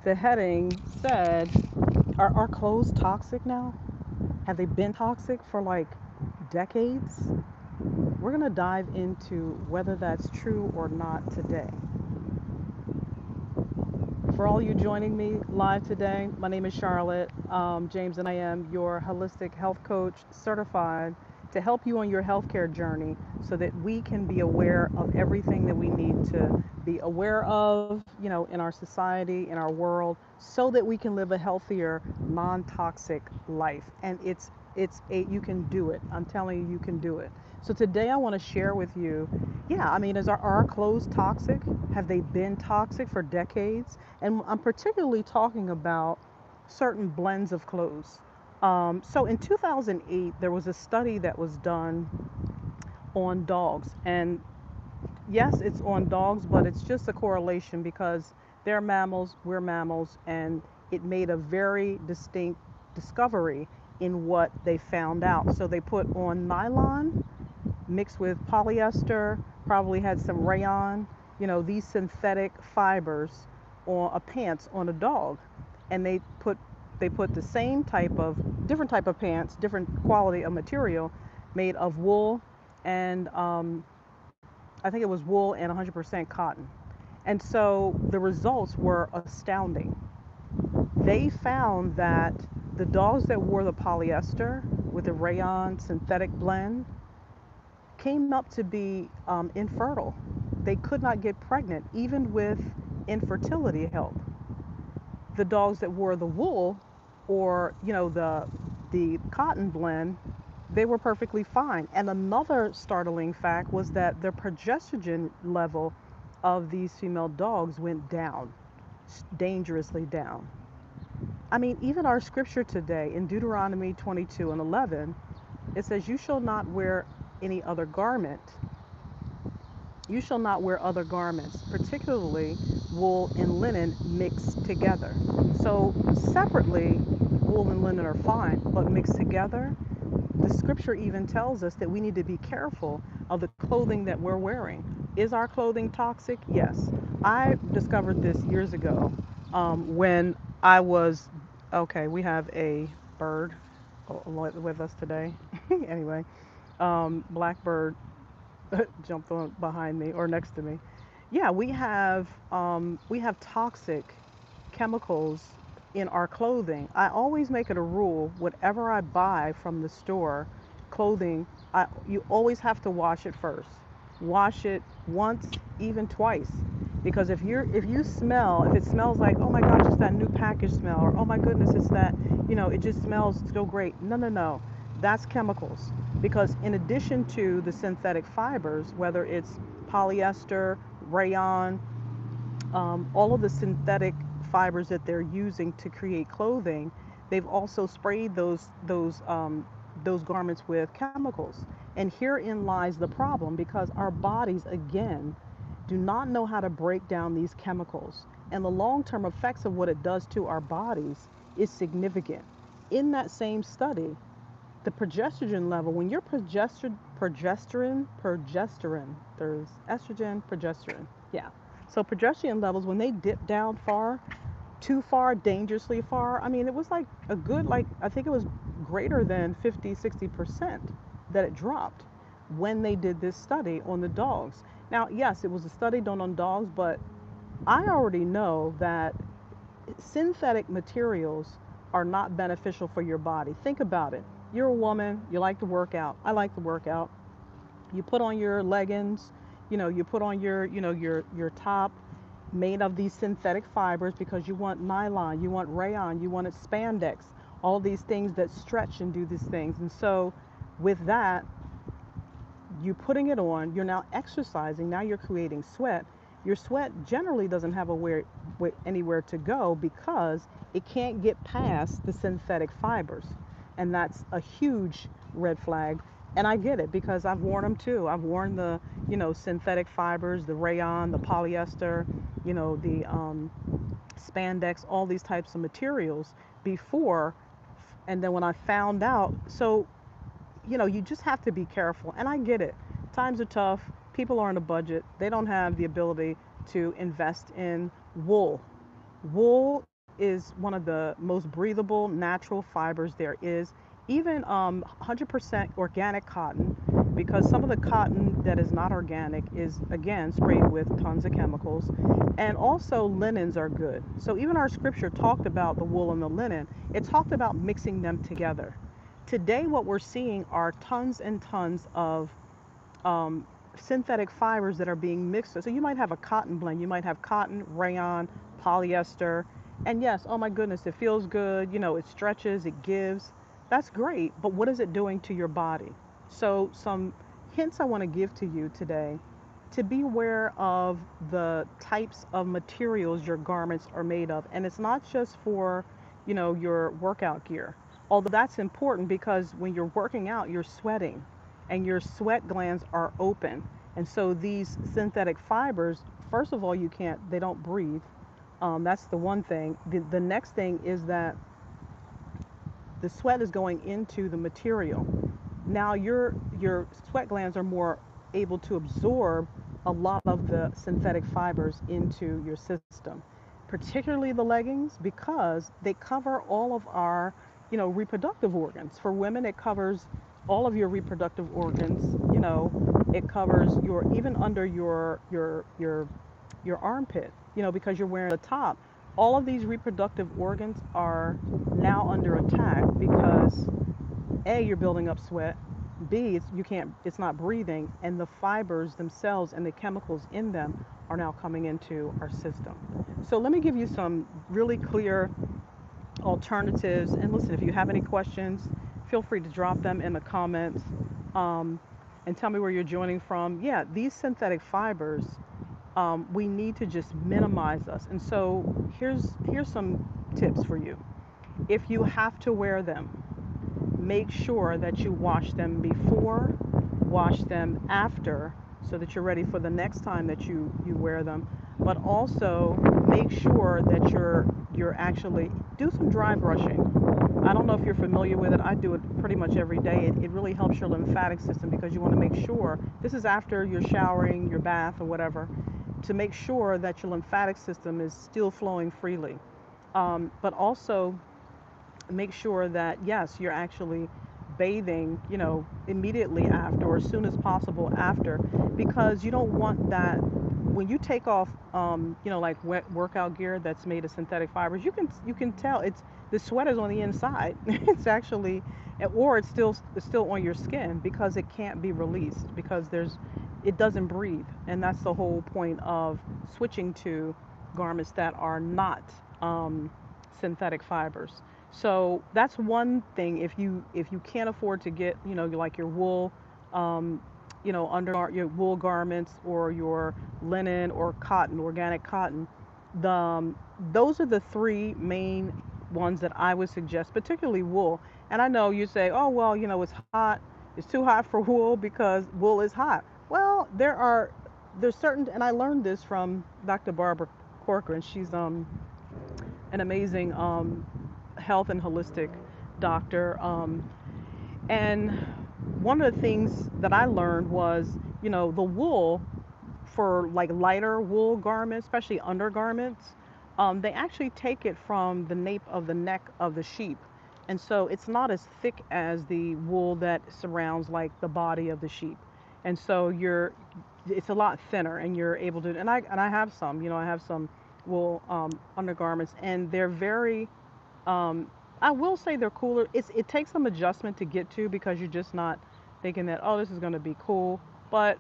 the heading said, are our clothes toxic now? Have they been toxic for like decades? We're going to dive into whether that's true or not today. For all you joining me live today, my name is Charlotte James, and I am your holistic health coach certified to help you on your healthcare journey so that we can be aware of everything that we need to be aware of, in our society, in our world, so that we can live a healthier, non-toxic life. And you can do it. I'm telling you, you can do it. So today I want to share with you, yeah, I mean, are our clothes toxic? Have they been toxic for decades? And I'm particularly talking about certain blends of clothes. So in 2008, there was a study that was done on dogs. And yes, it's on dogs, but it's just a correlation because they're mammals, we're mammals, and it made a very distinct discovery in what they found out. So they put on nylon mixed with polyester, probably had some rayon, these synthetic fibers on a pants on a dog. And they put the same type of different type of pants, different quality of material made of wool and I think it was wool and 100% cotton. And so the results were astounding. They found that the dogs that wore the polyester with the rayon synthetic blend came up to be infertile. They could not get pregnant, even with infertility help. The dogs that wore the wool or the cotton blend, they were perfectly fine. And another startling fact was that the progesterone level of these female dogs went down, dangerously down. I mean, even our scripture today in Deuteronomy 22 and 11, it says, "You shall not wear any other garment. You shall not wear other garments, particularly wool and linen mixed together." So separately, wool and linen are fine, but mixed together, the scripture even tells us that we need to be careful of the clothing that we're wearing. Is our clothing toxic? Yes. I discovered this years ago when I was, okay, we have a bird with us today. Anyway, blackbird jumped on behind me or next to me. Yeah, we have toxic chemicals in our clothing. I always make it a rule, whatever I buy from the store, clothing, you always have to wash it first. Wash it once, even twice. Because if it smells like, oh my gosh, it's that new package smell, or oh my goodness, it's that, it just smells so great. No, no, no. That's chemicals. Because in addition to the synthetic fibers, whether it's polyester, rayon, all of the synthetic fibers that they're using to create clothing, they've also sprayed those garments with chemicals. And herein lies the problem because our bodies, again, do not know how to break down these chemicals. And the long-term effects of what it does to our bodies is significant. In that same study, the progesterone level, when your progesterone, there's estrogen, progesterone, yeah. So progesterone levels, when they dip down far, too far, dangerously far, I mean, it was like a good, like, I think it was greater than 50, 60% that it dropped when they did this study on the dogs. Now, yes, it was a study done on dogs, but I already know that synthetic materials are not beneficial for your body. Think about it. You're a woman, you like to work out. I like to work out. You put on your leggings, you put on your top made of these synthetic fibers because you want nylon, you want rayon, you want it spandex, all these things that stretch and do these things. And so with that, you putting it on, you're now exercising, now you're creating sweat. Your sweat generally doesn't have anywhere to go because it can't get past the synthetic fibers. And that's a huge red flag. And I get it because I've worn them too. I've worn the, synthetic fibers, the rayon, the polyester, the spandex, all these types of materials before. And then when I found out, so you just have to be careful. And I get it. Times are tough. People are on a budget. They don't have the ability to invest in wool. Wool is one of the most breathable natural fibers there is. Even 100% organic cotton, because some of the cotton that is not organic is again sprayed with tons of chemicals. And also linens are good. So even our scripture talked about the wool and the linen. It talked about mixing them together. Today, what we're seeing are tons and tons of um, synthetic fibers that are being mixed. So you might have a cotton blend. You might have cotton, rayon, polyester. And yes, oh my goodness, it feels good. You know, it stretches, it gives. That's great. But what is it doing to your body? So some hints I want to give to you today to be aware of the types of materials your garments are made of. And it's not just for, your workout gear. Although that's important because when you're working out, you're sweating and your sweat glands are open. And so these synthetic fibers, first of all, they don't breathe. That's the one thing. The next thing is that the sweat is going into the material. Now your sweat glands are more able to absorb a lot of the synthetic fibers into your system, particularly the leggings, because they cover all of our, reproductive organs. For women, it covers all of your reproductive organs. It covers your even under your armpit, because you're wearing the top. All of these reproductive organs are now under attack because A, you're building up sweat. B, it's not breathing, and the fibers themselves and the chemicals in them are now coming into our system. So let me give you some really clear alternatives. And listen, if you have any questions, feel free to drop them in the comments, um, and tell me where you're joining from. Yeah, these synthetic fibers, we need to just minimize us. And so here's some tips for you. If you have to wear them, make sure that you wash them before, wash them after, so that you're ready for the next time that you wear them. But also make sure that you're actually do some dry brushing. I don't know if you're familiar with it. I do it pretty much every day. It really helps your lymphatic system because you want to make sure this is after you're showering, your bath, or whatever, to make sure that your lymphatic system is still flowing freely. But also make sure that yes, you're actually bathing, immediately after or as soon as possible after, because you don't want that when you take off, like wet workout gear that's made of synthetic fibers. You can tell it's the sweat is on the inside. It's actually, or it's still on your skin because it can't be released because it doesn't breathe, and that's the whole point of switching to garments that are not synthetic fibers. So that's one thing. If you can't afford to get, like your wool, under your wool garments or your linen or cotton, organic cotton, those are the three main ones that I would suggest, particularly wool. And I know you say, oh well, it's hot. It's too hot for wool because wool is hot. Well, there's certain, and I learned this from Dr. Barbara Corcoran. She's an amazing health and holistic doctor. And one of the things that I learned was, the wool for like lighter wool garments, especially undergarments, they actually take it from the nape of the neck of the sheep. And so it's not as thick as the wool that surrounds like the body of the sheep. And so it's a lot thinner and you're able to, and I have some, I have some wool undergarments, and they're very, um, I will say they're cooler. It takes some adjustment to get to because you're just not thinking that, oh, this is going to be cool, but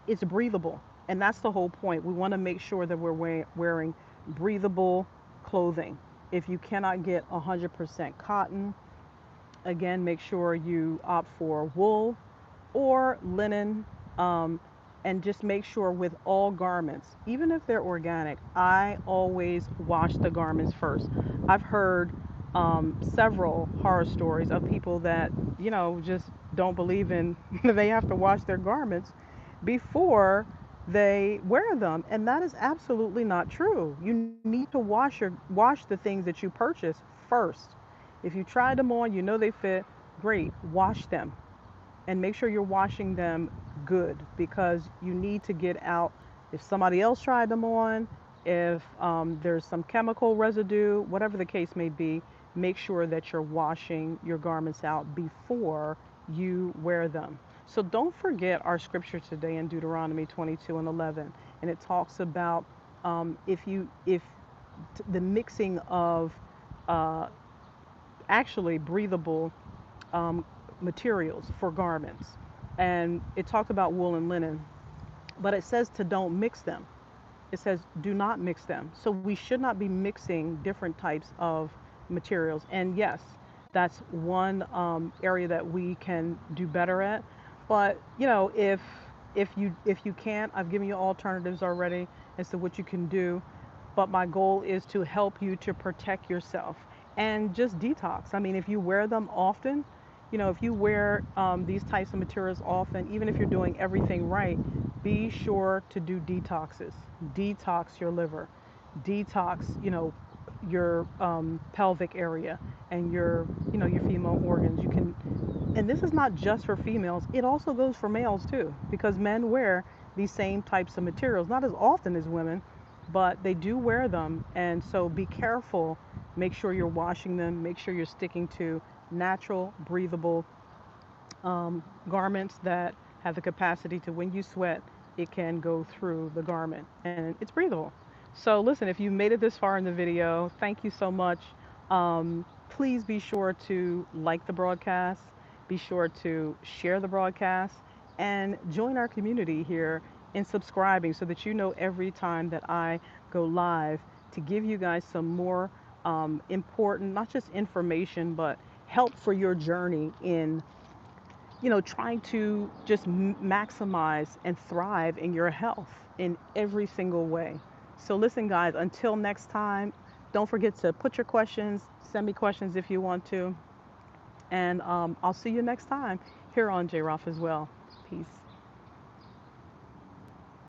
it's breathable, and that's the whole point. We want to make sure that we're wearing breathable clothing. If you cannot get 100% cotton, again, make sure you opt for wool or linen, um, and just make sure with all garments, even if they're organic, I always wash the garments first. I've heard several horror stories of people that, just don't believe in, they have to wash their garments before they wear them. And that is absolutely not true. You need to wash the things that you purchase first. If you tried them on, they fit, great, wash them and make sure you're washing them good because you need to get out. If somebody else tried them on, If there's some chemical residue, whatever the case may be, make sure that you're washing your garments out before you wear them. So don't forget our scripture today in Deuteronomy 22:11, and it talks about if the mixing of uh, actually breathable um, materials for garments, and it talked about wool and linen, but it says to don't mix them. It says do not mix them. So we should not be mixing different types of materials. And yes, that's one area that we can do better at. But you know, if you can't, I've given you alternatives already as to what you can do. But my goal is to help you to protect yourself and just detox. I mean, if you wear them often, you know, if you wear these types of materials often, even if you're doing everything right, be sure to do detoxes. Detox your liver, detox, you know, your pelvic area and your, you know, your female organs. You can, and this is not just for females, it also goes for males too, because men wear these same types of materials, not as often as women, but they do wear them. And so be careful. Make sure you're washing them. Make sure you're sticking to natural, breathable garments that have the capacity to, when you sweat, it can go through the garment and it's breathable. So listen, if you made it this far in the video, thank you so much. Please be sure to like the broadcast, be sure to share the broadcast, and join our community here in subscribing so that you know every time that I go live, to give you guys some more important, not just information, but help for your journey in, you know, trying to just maximize and thrive in your health in every single way. So listen, guys, until next time, don't forget to put your questions, send me questions if you want to, and I'll see you next time here on J. Roth as well. Peace.